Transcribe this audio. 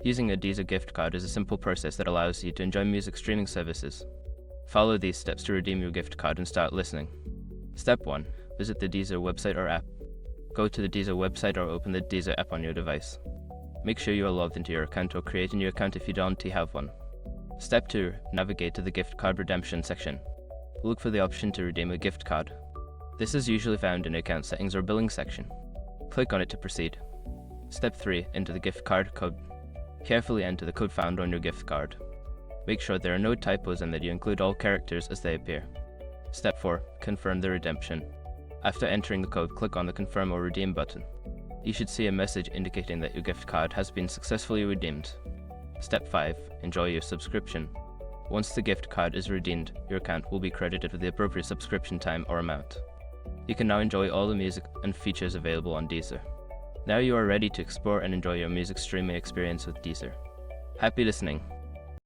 Using a Deezer gift card is a simple process that allows you to enjoy music streaming services. Follow these steps to redeem your gift card and start listening. Step 1. Visit the Deezer website or app. Go to the Deezer website or open the Deezer app on your device. Make sure you are logged into your account or create a new account if you don't have one. Step 2. Navigate to the gift card redemption section. Look for the option to redeem a gift card. This is usually found in account settings or billing section. Click on it to proceed. Step 3. Enter the gift card code. Carefully enter the code found on your gift card. Make sure there are no typos and that you include all characters as they appear. Step 4. Confirm the redemption. After entering the code, click on the Confirm or Redeem button. You should see a message indicating that your gift card has been successfully redeemed. Step 5. Enjoy your subscription. Once the gift card is redeemed, your account will be credited with the appropriate subscription time or amount. You can now enjoy all the music and features available on Deezer. Now you are ready to explore and enjoy your music streaming experience with Deezer. Happy listening!